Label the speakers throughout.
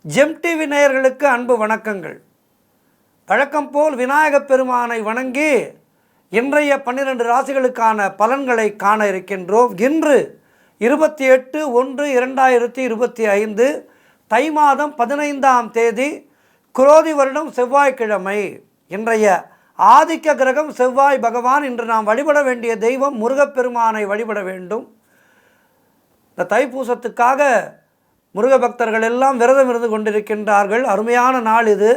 Speaker 1: GeM TV நேயர்களுக்கு அன்பு வணக்கங்கள். வழக்கம் போல் விநாயகப் பெருமானை வணங்கி இன்றைய 12 ராசிகளுக்கான பலன்களை காண இருக்கின்றோம். இன்று 28/1/2025 தை மாதம் 15ஆம் தேதி குரோதி வருடம் செவ்வாய்க்கிழமை. இன்றைய ஆதிக்க கிரகம் செவ்வாய் பகவான். இன்று நாம் வழிபட வேண்டிய தெய்வம் முருகப்பெருமானை வழிபட வேண்டும். இந்த தைப்பூசத்துக்காக முருக பக்தர்கள் எல்லாம் விரதம் இருந்து கொண்டிருக்கின்றார்கள். அருமையான நாள் இது.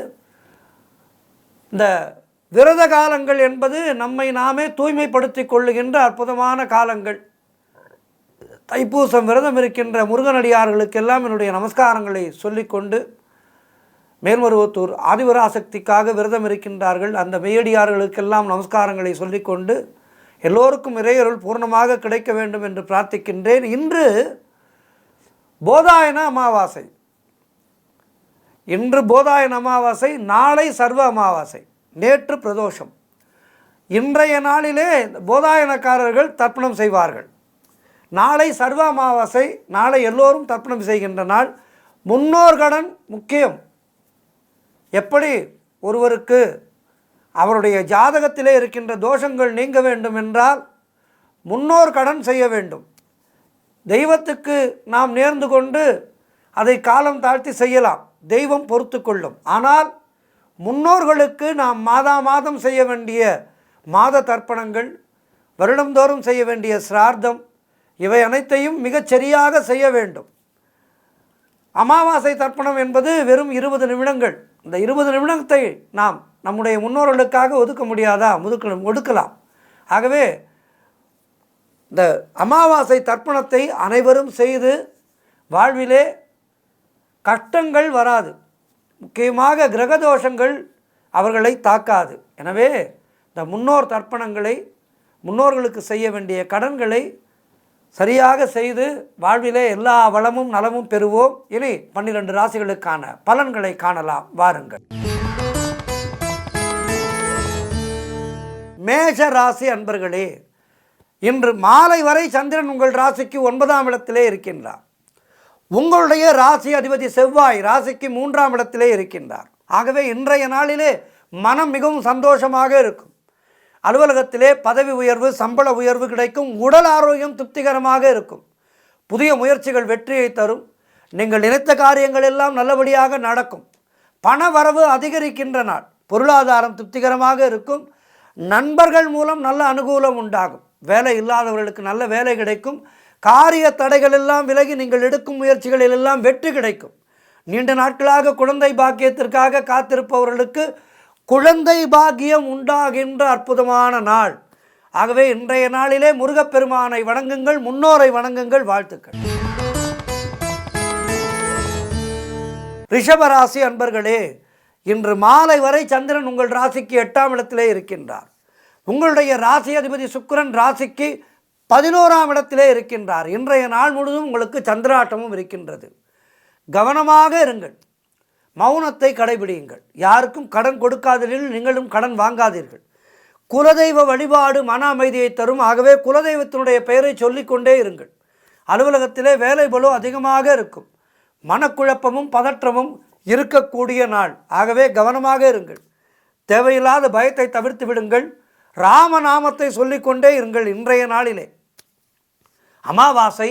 Speaker 1: இந்த விரத காலங்கள் என்பது நம்மை நாமே தூய்மைப்படுத்தி கொள்ளுகின்ற அற்புதமான காலங்கள். தைப்பூசம் விரதம் இருக்கின்ற முருகனடியார்களுக்கெல்லாம் என்னுடைய நமஸ்காரங்களை சொல்லிக்கொண்டு, மேல்மருவத்தூர் ஆதிபராசக்திக்காக விரதம் இருக்கின்றார்கள் அந்த மெய்யடியார்களுக்கெல்லாம் நமஸ்காரங்களை சொல்லிக்கொண்டு எல்லோருக்கும் இறையருள் பூர்ணமாக கிடைக்க வேண்டும் என்று பிரார்த்திக்கின்றேன். இன்று போதாயன அமாவாசை. இன்று போதாயன அமாவாசை, நாளை சர்வ அமாவாசை, நேற்று பிரதோஷம். இன்றைய நாளிலே போதாயனக்காரர்கள் தர்ப்பணம் செய்வார்கள். நாளை சர்வ அமாவாசை, நாளை எல்லோரும் தர்ப்பணம் செய்கின்ற நாள். முன்னோர் கடன் முக்கியம். எப்படி ஒருவருக்கு அவருடைய ஜாதகத்திலே இருக்கின்ற தோஷங்கள் நீங்க வேண்டும் என்றால் முன்னோர் கடன் செய்ய வேண்டும். தெய்வத்துக்கு நாம் நேர்ந்து கொண்டு அதை காலம் தாழ்த்தி செய்யலாம், தெய்வம் பொறுத்து கொள்ளும். ஆனால் முன்னோர்களுக்கு நாம் மாதம் செய்ய வேண்டிய மாத தர்ப்பணங்கள், வருடந்தோறும் செய்ய வேண்டிய சிரார்த்தம், இவை அனைத்தையும் மிகச்சரியாக செய்ய வேண்டும். அமாவாசை தர்ப்பணம் என்பது வெறும் 20 நிமிடங்கள். இந்த 20 நிமிடத்தை நாம் நம்முடைய முன்னோர்களுக்காக ஒதுக்க முடியாதா? ஒதுக்கலாம். ஆகவே இந்த அமாவாசை தர்ப்பணத்தை அனைவரும் செய்து வாழ்விலே கஷ்டங்கள் வராது. முக்கியமாக கிரகதோஷங்கள் அவர்களை தாக்காது. எனவே இந்த முன்னோர் தர்ப்பணங்களை, முன்னோர்களுக்கு செய்ய வேண்டிய கடன்களை சரியாக செய்து வாழ்விலே எல்லா வளமும் நலமும் பெறுவோம். இனி 12 ராசிகளுக்கான பலன்களை காணலாம், வாருங்கள். மேஷ ராசி அன்பர்களே, இன்று மாலை வரை சந்திரன் உங்கள் ராசிக்கு 9ஆம் இடத்திலே இருக்கின்றார். உங்களுடைய ராசி அதிபதி செவ்வாய் ராசிக்கு 3ஆம் இடத்திலே இருக்கின்றார். ஆகவே இன்றைய நாளிலே மனம் மிகவும் சந்தோஷமாக இருக்கும். அலுவலகத்திலே பதவி உயர்வு, சம்பள உயர்வு கிடைக்கும். உடல் ஆரோக்கியம் திருப்திகரமாக இருக்கும். புதிய முயற்சிகள் வெற்றியை தரும். நீங்கள் நினைத்த காரியங்கள் எல்லாம் நல்லபடியாக நடக்கும். பண வரவு அதிகரிக்கின்ற நாள். பொருளாதாரம் திருப்திகரமாக இருக்கும். நண்பர்கள் மூலம் நல்ல அனுகூலம் உண்டாகும். வேலை இல்லாதவர்களுக்கு நல்ல வேலை கிடைக்கும். காரிய தடைகள் எல்லாம் விலகி நீங்கள் எடுக்கும் முயற்சிகளில் எல்லாம் வெற்றி கிடைக்கும். நீண்ட நாட்களாக குழந்தை பாக்கியத்திற்காக காத்திருப்பவர்களுக்கு குழந்தை பாக்கியம் உண்டாகின்ற அற்புதமான நாள். ஆகவே இன்றைய நாளிலே முருகப்பெருமானை வணங்குங்கள், முன்னோரை வணங்குங்கள். வாழ்த்துக்கள். ரிஷபராசி அன்பர்களே, இன்று மாலை வரை சந்திரன் உங்கள் ராசிக்கு 8ஆம் இடத்திலே இருக்கின்றார். உங்களுடைய ராசி அதிபதி சுக்கிரன் ராசிக்கு 11ஆம் இடத்திலே இருக்கின்றார். இன்றைய நாள் முழுவதும் உங்களுக்கு சந்திராட்டமும் இருக்கின்றது. கவனமாக இருங்கள், மௌனத்தை கடைபிடியுங்கள். யாருக்கும் கடன் கொடுக்காதீர்கள், நீங்களும் கடன் வாங்காதீர்கள். குலதெய்வ வழிபாடு மன அமைதியை தரும். ஆகவே குலதெய்வத்தினுடைய பெயரை சொல்லிக்கொண்டே இருங்கள். அலுவலகத்திலே வேலை பளு அதிகமாக இருக்கும். மனக்குழப்பமும் பதற்றமும் இருக்கக்கூடிய நாள். ஆகவே கவனமாக இருங்கள். தேவையில்லாத பயத்தை தவிர்த்து விடுங்கள். ராமநாமத்தை சொல்லிக்கொண்டே இருங்கள். இன்றைய நாளிலே அமாவாசை.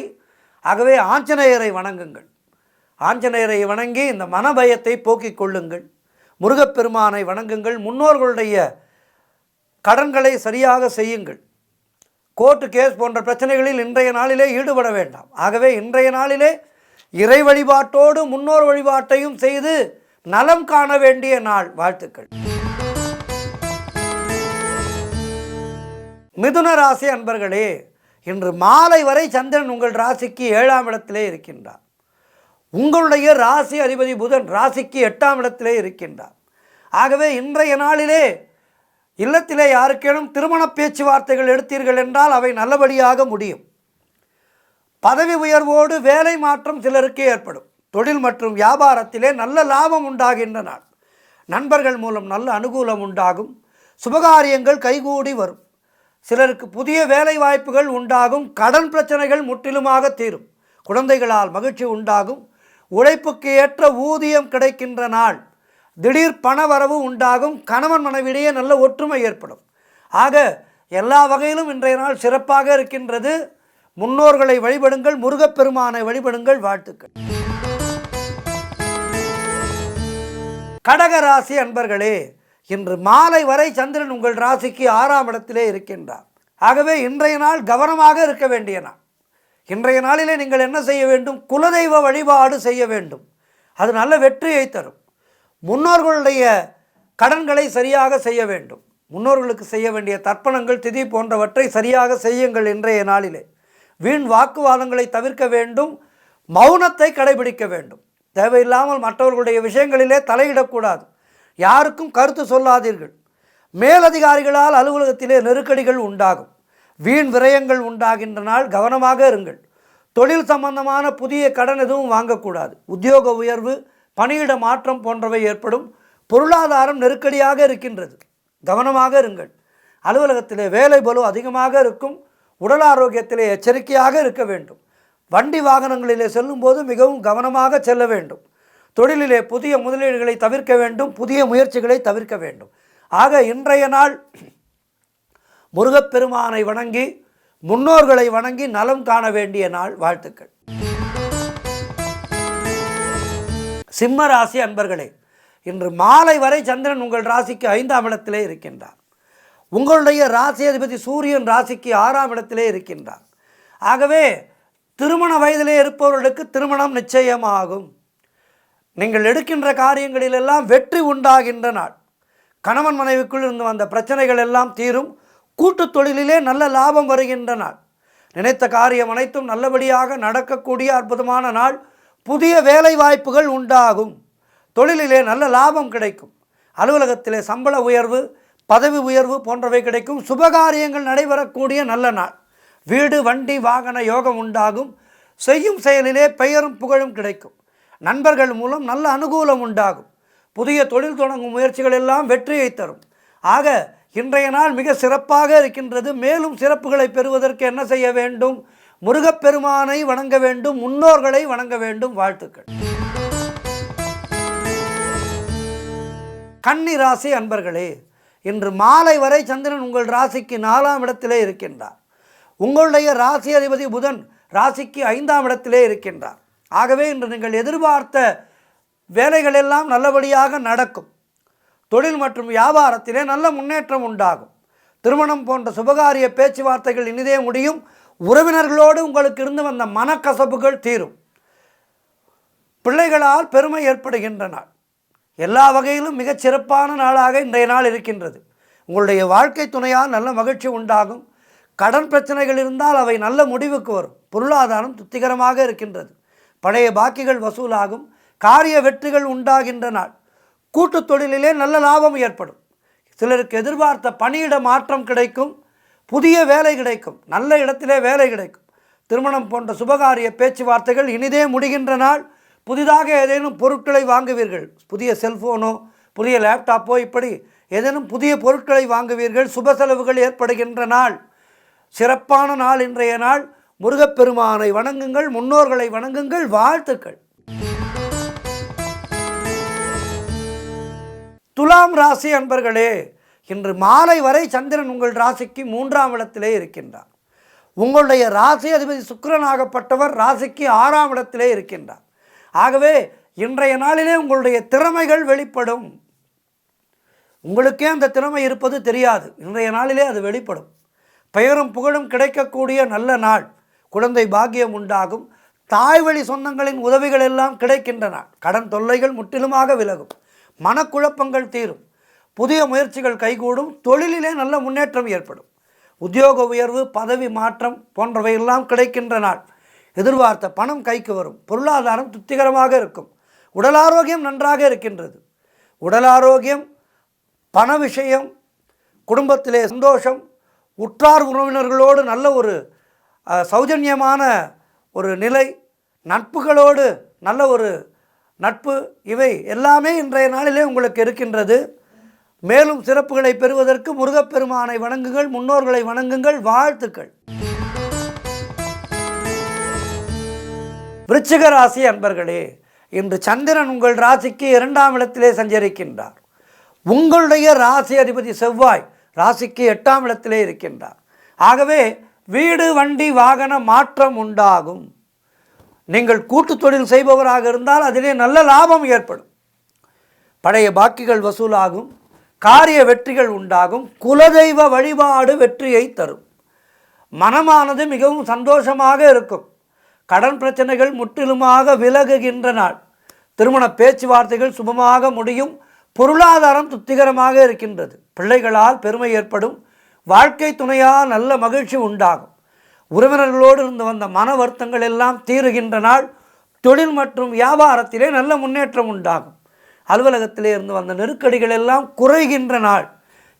Speaker 1: ஆகவே ஆஞ்சநேயரை வணங்குங்கள். ஆஞ்சநேயரை வணங்கி இந்த மனபயத்தை போக்கிக் கொள்ளுங்கள். முருகப்பெருமானை வணங்குங்கள். முன்னோர்களுடைய கடன்களை சரியாக செய்யுங்கள். கோர்ட்டு கேஸ் போன்ற பிரச்சனைகளில் இன்றைய நாளிலே ஈடுபட வேண்டாம். ஆகவே இன்றைய நாளிலே இறை வழிபாட்டோடு முன்னோர் வழிபாட்டையும் செய்து நலம் காண வேண்டிய நாள். வாழ்த்துக்கள். மிதுன ராசி அன்பர்களே, இன்று மாலை வரை சந்திரன் உங்கள் ராசிக்கு 7ஆம் இடத்திலே இருக்கின்றார். உங்களுடைய ராசி அதிபதி புதன் ராசிக்கு 8ஆம் இடத்திலே இருக்கின்றார். ஆகவே இன்றைய நாளிலே இல்லத்திலே யாருக்கேனும் திருமண பேச்சுவார்த்தைகள் எடுத்தீர்கள் என்றால் அவை நல்லபடியாக முடியும். பதவி உயர்வோடு வேலை மாற்றம் சிலருக்கு ஏற்படும். தொழில் மற்றும் வியாபாரத்திலே நல்ல லாபம் உண்டாகின்ற நாள். நண்பர்கள் மூலம் நல்ல அனுகூலம் உண்டாகும். சுபகாரியங்கள் கைகூடி வரும். சிலருக்கு புதிய வேலை வாய்ப்புகள் உண்டாகும். கடன் பிரச்சனைகள் முற்றிலுமாக தீரும். குழந்தைகளால் மகிழ்ச்சி உண்டாகும். உழைப்புக்கு ஏற்ற ஊதியம் கிடைக்கின்ற நாள். திடீர் பணவரவு உண்டாகும். கணவன் மனைவியிடையே நல்ல ஒற்றுமை ஏற்படும். ஆக எல்லா வகையிலும் இன்றைய நாள் சிறப்பாக இருக்கின்றது. முன்னோர்களை வழிபடுங்கள், முருகப்பெருமானை வழிபடுங்கள். வாழ்த்துக்கள். கடக ராசி அன்பர்களே, இன்று மாலை வரை சந்திரன் உங்கள் ராசிக்கு 6ஆம் இடத்திலே இருக்கின்றார். ஆகவே இன்றைய நாள் கவனமாக இருக்க வேண்டிய நாள். இன்றைய நாளிலே நீங்கள் என்ன செய்ய வேண்டும்? குலதெய்வ வழிபாடு செய்ய வேண்டும். அது நல்ல வெற்றியை தரும். முன்னோர்களுடைய கடன்களை சரியாக செய்ய வேண்டும். முன்னோர்களுக்கு செய்ய வேண்டிய தர்ப்பணங்கள், திதி போன்றவற்றை சரியாக செய்யுங்கள். இன்றைய நாளிலே வீண் வாக்குவாதங்களை தவிர்க்க வேண்டும். மௌனத்தை கடைபிடிக்க வேண்டும். தேவையில்லாமல் மற்றவர்களுடைய விஷயங்களிலே தலையிடக்கூடாது. யாருக்கும் கருத்து சொல்லாதீர்கள். மேலதிகாரிகளால் அலுவலகத்திலே நெருக்கடிகள் உண்டாகும். வீண் விரயங்கள் உண்டாகின்ற நாள். கவனமாக இருங்கள். தொழில் சம்பந்தமான புதிய கடன் எதுவும் வாங்கக்கூடாது. உத்தியோக உயர்வு, பணியிட மாற்றம் போன்றவை ஏற்படும். பொருளாதாரம் நெருக்கடியாக இருக்கின்றது. கவனமாக இருங்கள். அலுவலகத்திலே வேலை பளு அதிகமாக இருக்கும். உடல் ஆரோக்கியத்திலே எச்சரிக்கையாக இருக்க வேண்டும். வண்டி வாகனங்களிலே செல்லும்போது மிகவும் கவனமாக செல்ல வேண்டும். தொழிலிலே புதிய முதலீடுகளை தவிர்க்க வேண்டும். புதிய முயற்சிகளை தவிர்க்க வேண்டும். ஆக இன்றைய நாள் முருகப்பெருமானை வணங்கி, முன்னோர்களை வணங்கி நலம் காண வேண்டிய நாள். வாழ்த்துக்கள். சிம்ம ராசி அன்பர்களே, இன்று மாலை வரை சந்திரன் உங்கள் ராசிக்கு 5ஆம் இடத்திலே இருக்கின்றார். உங்களுடைய ராசி அதிபதி சூரியன் ராசிக்கு 6ஆம் இடத்திலே இருக்கின்றார். ஆகவே திருமண வயதிலே இருப்பவர்களுக்கு திருமணம் நிச்சயமாகும். நீங்கள் எடுக்கின்ற காரியங்களிலெல்லாம் வெற்றி உண்டாகின்ற நாள். கணவன் மனைவிக்குள் இருந்து வந்த பிரச்சனைகள் எல்லாம் தீரும். கூட்டுத் தொழிலிலே நல்ல லாபம் வருகின்ற நாள். நினைத்த காரியம் அனைத்தும் நல்லபடியாக நடக்கக்கூடிய அற்புதமான நாள். புதிய வேலை வாய்ப்புகள் உண்டாகும். தொழிலிலே நல்ல லாபம் கிடைக்கும். அலுவலகத்திலே சம்பள உயர்வு, பதவி உயர்வு போன்றவை கிடைக்கும். சுபகாரியங்கள் நடைபெறக்கூடிய நல்ல நாள். வீடு, வண்டி, வாகன யோகம் உண்டாகும். செய்யும் செயலிலே பெயரும் புகழும் கிடைக்கும். நண்பர்கள் மூலம் நல்ல அனுகூலம் உண்டாகும். புதிய தொழில் தொடங்கும் முயற்சிகள் எல்லாம் வெற்றியை தரும். ஆக இன்றைய நாள் மிக சிறப்பாக இருக்கின்றது. மேலும் சிறப்புகளை பெறுவதற்கு என்ன செய்ய வேண்டும்? முருகப்பெருமானை வணங்க வேண்டும். முன்னோர்களை வணங்க வேண்டும். வாழ்த்துக்கள். கன்னி ராசி அன்பர்களே, இன்று மாலை வரை சந்திரன் உங்கள் ராசிக்கு 4ஆம் இடத்திலே இருக்கின்றார். உங்களுடைய ராசி அதிபதி புதன் ராசிக்கு 5ஆம் இடத்திலே இருக்கின்றார். ஆகவே இன்று நீங்கள் எதிர்பார்த்த வேலைகள் எல்லாம் நல்லபடியாக நடக்கும். தொழில் மற்றும் வியாபாரத்திலே நல்ல முன்னேற்றம் உண்டாகும். திருமணம் போன்ற சுபகாரிய பேச்சுவார்த்தைகள் இனிதே முடியும். உறவினர்களோடு உங்களுக்கு இருந்து வந்த மனக்கசப்புகள் தீரும். பிள்ளைகளால் பெருமை ஏற்படுகின்ற நாள். எல்லா வகையிலும் மிகச் சிறப்பான நாளாக இன்றைய நாள் இருக்கின்றது. உங்களுடைய வாழ்க்கை துணையால் நல்ல மகிழ்ச்சி உண்டாகும். கடன் பிரச்சனைகள் இருந்தால் அவை நல்ல முடிவுக்கு வரும். பொருளாதாரம் திருப்திகரமாக இருக்கின்றது. பழைய பாக்கிகள் வசூலாகும். காரிய வெற்றிகள் உண்டாகின்ற நாள். கூட்டுத் தொழிலிலே நல்ல லாபம் ஏற்படும். சிலருக்கு எதிர்பார்த்த பணியிட மாற்றம் கிடைக்கும். புதிய வேலை கிடைக்கும். நல்ல இடத்திலே வேலை கிடைக்கும். திருமணம் போன்ற சுபகாரிய பேச்சுவார்த்தைகள் இனிதே முடிகின்ற நாள். புதிதாக ஏதேனும் பொருட்களை வாங்குவீர்கள். புதிய செல்ஃபோனோ, புதிய லேப்டாப்போ, இப்படி ஏதேனும் புதிய பொருட்களை வாங்குவீர்கள். சுப செலவுகள் ஏற்படுகின்ற நாள். சிறப்பான நாள் இன்றைய நாள். முருகப்பெருமானை வணங்குங்கள். முன்னோர்களை வணங்குங்கள். வாழ்த்துக்கள். துலாம் ராசி அன்பர்களே, இன்று மாலை வரை சந்திரன் உங்கள் ராசிக்கு 3ஆம் இடத்திலே இருக்கின்றார். உங்களுடைய ராசி அதிபதி சுக்கிரனாகப்பட்டவர் ராசிக்கு 6ஆம் இடத்திலே இருக்கின்றார். ஆகவே இன்றைய நாளிலே உங்களுடைய திறமைகள் வெளிப்படும். உங்களுக்கே அந்த திறமை இருப்பது தெரியாது. இன்றைய நாளிலே அது வெளிப்படும். பெயரும் புகழும் கிடைக்கக்கூடிய நல்ல நாள். குழந்தை பாக்கியம் உண்டாகும். தாய்வழி சொந்தங்களின் உதவிகள் எல்லாம் கிடைக்கின்ற நாள். கடன் தொல்லைகள் முற்றிலுமாக விலகும். மனக்குழப்பங்கள் தீரும். புதிய முயற்சிகள் கைகூடும். தொழிலிலே நல்ல முன்னேற்றம் ஏற்படும். உத்தியோக உயர்வு, பதவி மாற்றம் போன்றவை எல்லாம் கிடைக்கின்ற நாள். எதிர்பார்த்த பணம் கைக்கு வரும். பொருளாதாரம் திருப்திகரமாக இருக்கும். உடல் ஆரோக்கியம் நன்றாக இருக்கின்றது. உடல் ஆரோக்கியம், பண விஷயம், குடும்பத்திலே சந்தோஷம், உற்றார் உறவினர்களோடு நல்ல ஒரு சௌஜன்யமான ஒரு நிலை, நட்புகளோடு நல்ல ஒரு நட்பு, இவை எல்லாமே இன்றைய நாளிலே உங்களுக்கு இருக்கின்றது. மேலும் சிறப்புகளை பெறுவதற்கு முருகப்பெருமானை வணங்குங்கள். முன்னோர்களை வணங்குங்கள். வாழ்த்துக்கள். விருச்சிக ராசி அன்பர்களே, இன்று சந்திரன் உங்கள் ராசிக்கு 2ஆம் இடத்திலே சஞ்சரிக்கின்றார். உங்களுடைய ராசி அதிபதி செவ்வாய் ராசிக்கு 8ஆம் இடத்திலே இருக்கின்றார். ஆகவே வீடு வண்டி வாகன மாற்றம் உண்டாகும். நீங்கள் கூட்டு தொழில் செய்பவராக இருந்தால் அதிலே நல்ல லாபம் ஏற்படும். பழைய பாக்கிகள் வசூலாகும். காரிய வெற்றிகள் உண்டாகும். குலதெய்வ வழிபாடு வெற்றியை தரும். மனமானது மிகவும் சந்தோஷமாக இருக்கும். கடன் பிரச்சனைகள் முற்றிலுமாக விலகுகின்ற நாள். திருமண பேச்சுவார்த்தைகள் சுபமாக முடியும். பொருளாதாரம் திருப்திகரமாக இருக்கின்றது. பிள்ளைகளால் பெருமை ஏற்படும். வாழ்க்கை துணையால் நல்ல மகிழ்ச்சி உண்டாகும். உறவினர்களோடு இருந்து வந்த மன வருத்தங்கள் எல்லாம் தீருகின்ற நாள். தொழில் மற்றும் வியாபாரத்திலே நல்ல முன்னேற்றம் உண்டாகும். அலுவலகத்திலே இருந்து வந்த நெருக்கடிகள் எல்லாம் குறைகின்ற நாள்.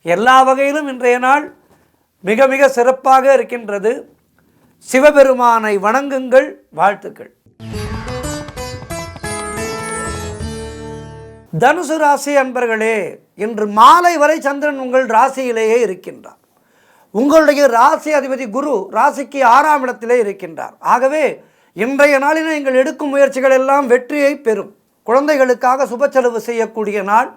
Speaker 1: எல்லா வகையிலும் இன்றைய நாள் மிக மிக சிறப்பாக இருக்கின்றது. சிவபெருமானை வணங்குங்கள். வாழ்த்துக்கள். தனுசு ராசி அன்பர்களே, இன்று மாலை வரை சந்திரன் உங்கள் ராசியிலேயே இருக்கின்றார். உங்களுடைய ராசி அதிபதி குரு ராசிக்கு 6ஆம் இடத்திலே இருக்கின்றார். ஆகவே இன்றைய நாளில் நீங்கள் எடுக்கும் முயற்சிகள் எல்லாம் வெற்றியை பெறும். குழந்தைகளுக்காக சுப செலவு செய்யக்கூடிய நாள்.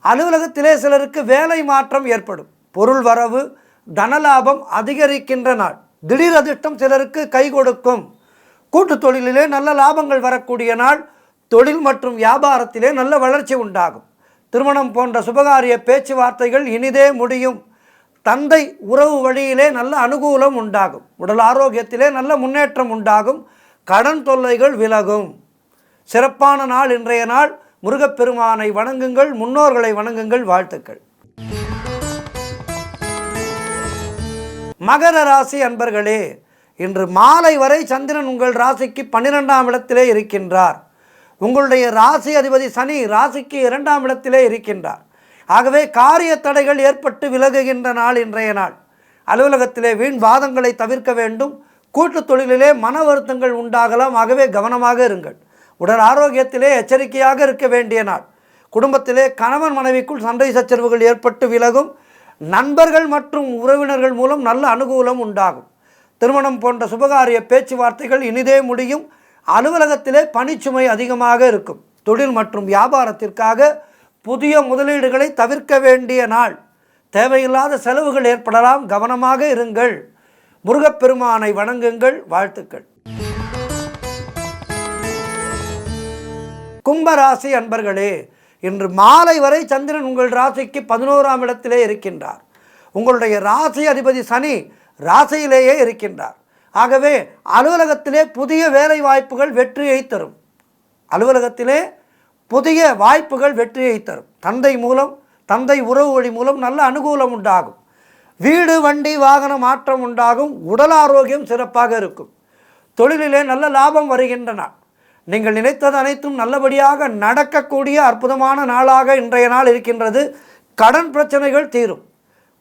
Speaker 1: அலுவலகத்திலே சிலருக்கு வேலை மாற்றம் ஏற்படும். பொருள் வரவு தனலாபம் அதிகரிக்கின்ற நாள். திடீர் அதிர்ஷ்டம் சிலருக்கு கை கொடுக்கும். கூட்டு தொழிலிலே நல்ல லாபங்கள் வரக்கூடிய நாள். தொழில் மற்றும் வியாபாரத்திலே நல்ல வளர்ச்சி உண்டாகும். திருமணம் போன்ற சுபகாரிய பேச்சுவார்த்தைகள் இனிதே முடியும். தந்தை உறவு வழியிலே நல்ல அனுகூலம் உண்டாகும். உடல் ஆரோக்கியத்திலே நல்ல முன்னேற்றம் உண்டாகும். கடன் தொல்லைகள் விலகும். சிறப்பான நாள் இன்றைய நாள். முருகப்பெருமானை வணங்குங்கள். முன்னோர்களை வணங்குங்கள். வாழ்த்துக்கள். மகர ராசி அன்பர்களே, இன்று மாலை வரை சந்திரன் உங்கள் ராசிக்கு 12ஆம் இடத்திலே இருக்கின்றார். உங்களுடைய ராசி அதிபதி சனி ராசிக்கு 2ஆம் இடத்திலே இருக்கின்றார். ஆகவே காரிய தடைகள் ஏற்பட்டு விலகுகின்ற நாள் இன்றைய நாள். அலுவலகத்திலே வீண் வாதங்களை தவிர்க்க வேண்டும். கூட்டு தொழிலிலே மன வருத்தங்கள் உண்டாகலாம். ஆகவே கவனமாக இருங்கள். உடல் ஆரோக்கியத்திலே எச்சரிக்கையாக இருக்க வேண்டிய நாள். குடும்பத்திலே கணவன் மனைவிக்குள் சண்டை சச்சரவுகள் ஏற்பட்டு விலகும். நண்பர்கள் மற்றும் உறவினர்கள் மூலம் நல்ல அனுகூலம் உண்டாகும். திருமணம் போன்ற சுபகாரிய பேச்சுவார்த்தைகள் இனிதே முடியும். அலுவலகத்திலே பணிச்சுமை அதிகமாக இருக்கும். தொழில் மற்றும் வியாபாரத்திற்காக புதிய முதலீடுகளை தவிர்க்க வேண்டிய நாள். தேவையில்லாத செலவுகள் ஏற்படலாம். கவனமாக இருங்கள். முருகப்பெருமானை வணங்குங்கள். வாழ்த்துக்கள். கும்பராசி அன்பர்களே, இன்று மாலை வரை சந்திரன் உங்கள் ராசிக்கு 11ஆம் இடத்திலே இருக்கின்றார். உங்களுடைய ராசி அதிபதி சனி ராசியிலேயே இருக்கின்றார். ஆகவே அலுவலகத்திலே புதிய வேலை வாய்ப்புகள் வெற்றியை தரும். அலுவலகத்திலே புதிய வாய்ப்புகள் வெற்றியை தரும். தந்தை உறவு வழி மூலம் நல்ல அனுகூலம் உண்டாகும். வீடு வண்டி வாகன மாற்றம் உண்டாகும். உடல் ஆரோக்கியம் சிறப்பாக இருக்கும். தொழிலிலே நல்ல லாபம் வருகின்ற நாள். நீங்கள் நினைத்தது அனைத்தும் நல்லபடியாக நடக்கக்கூடிய அற்புதமான நாளாக இன்றைய நாள் இருக்கின்றது. கடன் பிரச்சனைகள் தீரும்.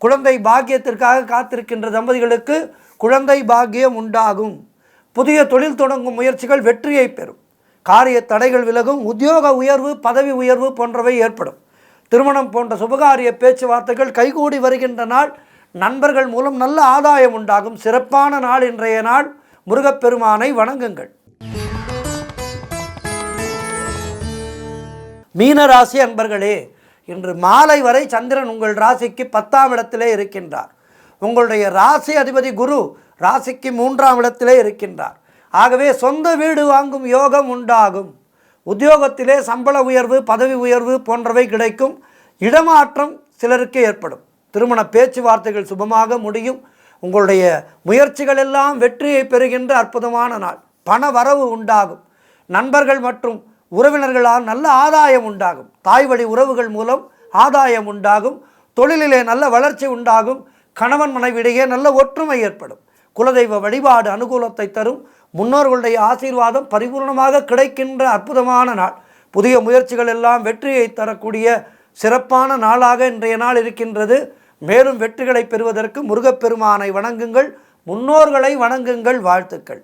Speaker 1: குழந்தை பாக்கியத்திற்காக காத்திருக்கின்ற தம்பதிகளுக்கு குழந்தை பாக்கியம் உண்டாகும். புதிய தொழில் தொடங்கும் முயற்சிகள் வெற்றியை பெறும். காரிய தடைகள் விலகும். உத்தியோக உயர்வு பதவி உயர்வு போன்றவை ஏற்படும். திருமணம் போன்ற சுபகாரிய பேச்சுவார்த்தைகள் கைகூடி வருகின்ற நாள். நண்பர்கள் மூலம் நல்ல ஆதாயம் உண்டாகும். சிறப்பான நாள் இன்றைய நாள். முருகப்பெருமானை வணங்குங்கள். மீனராசி அன்பர்களே, இன்று மாலை வரை சந்திரன் உங்கள் ராசிக்கு 10ஆம் இடத்திலே இருக்கின்றார். உங்களுடைய ராசி அதிபதி குரு ராசிக்கு 3ஆம் இடத்திலே இருக்கின்றார். ஆகவே சொந்த வீடு வாங்கும் யோகம் உண்டாகும். உத்தியோகத்திலே சம்பள உயர்வு பதவி உயர்வு போன்றவை கிடைக்கும். இடமாற்றம் சிலருக்கு ஏற்படும். திருமண பேச்சுவார்த்தைகள் சுபமாக முடியும். உங்களுடைய முயற்சிகள் எல்லாம் வெற்றியை பெறுகின்ற அற்புதமான நாள். பண வரவு உண்டாகும். நண்பர்கள் மற்றும் உறவினர்களால் நல்ல ஆதாயம் உண்டாகும். தாய் வழி உறவுகள் மூலம் ஆதாயம் உண்டாகும். தொழிலிலே நல்ல வளர்ச்சி உண்டாகும். கணவன் மனைவியிடையே நல்ல ஒற்றுமை ஏற்படும். குலதெய்வ வழிபாடு அனுகூலத்தை தரும். முன்னோர்களுடைய ஆசீர்வாதம் பரிபூர்ணமாக கிடைக்கின்ற அற்புதமான நாள். புதிய முயற்சிகள் எல்லாம் வெற்றியை தரக்கூடிய சிறப்பான நாளாக இன்றைய நாள் இருக்கின்றது. மேலும் வெற்றிகளை பெறுவதற்கு முருகப்பெருமானை வணங்குங்கள். முன்னோர்களை வணங்குங்கள். வாழ்த்துக்கள்.